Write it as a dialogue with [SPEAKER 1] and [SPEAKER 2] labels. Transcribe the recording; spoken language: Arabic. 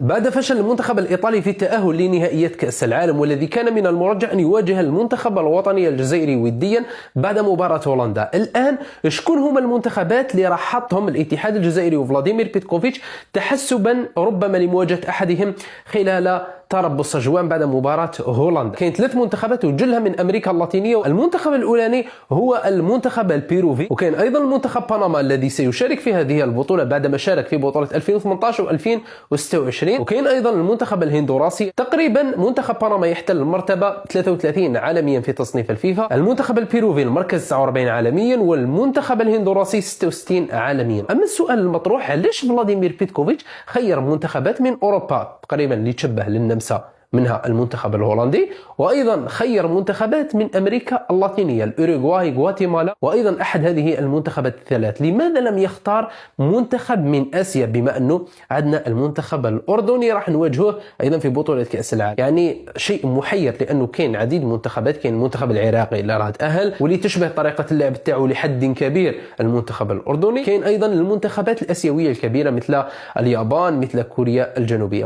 [SPEAKER 1] بعد فشل المنتخب الإيطالي في التأهل لنهائيات كأس العالم، والذي كان من المرجح أن يواجه المنتخب الوطني الجزائري وديا بعد مباراة هولندا. الآن شكون هما المنتخبات اللي راح حطهم الاتحاد الجزائري وفلاديمير بيتكوفيتش تحسبا ربما لمواجهة أحدهم خلال تربص أجوان بعد مباراة هولندا؟ كاين 3 منتخبات وجلها من أمريكا اللاتينية. المنتخب الأولاني هو المنتخب البيروفي، وكاين أيضا المنتخب بنما الذي سيشارك في هذه البطولة بعدما شارك في بطولة 2018 و 2026، وكاين أيضا المنتخب الهندوراسي. تقريبا منتخب بنما يحتل المرتبة 33 عالميا في تصنيف الفيفا، المنتخب البيروفي المركز 49 عالميا، والمنتخب الهندوراسي 66 عالميا. أما السؤال المطروح، علاش فلاديمير بيتكوفيتش خير منتخبات من أوروبا تقريبا اللي تشبه للنمسا منها المنتخب الهولندي، وأيضا خير منتخبات من أمريكا اللاتينية الأوروغواي، غواتيمالا، وأيضا أحد هذه المنتخبات الثلاث؟ لماذا لم يختار منتخب من آسيا، بما أنه عندنا المنتخب الأردني راح نواجهه أيضا في بطولة كأس العالم؟ يعني شيء محير، لأنه كاين عديد المنتخبات. كاين المنتخب العراقي اللي راه تأهل واللي تشبه طريقة اللعب تاعو لحد كبير المنتخب الأردني. كاين أيضا المنتخبات الآسيوية الكبيرة مثل اليابان، مثل كوريا الجنوبية.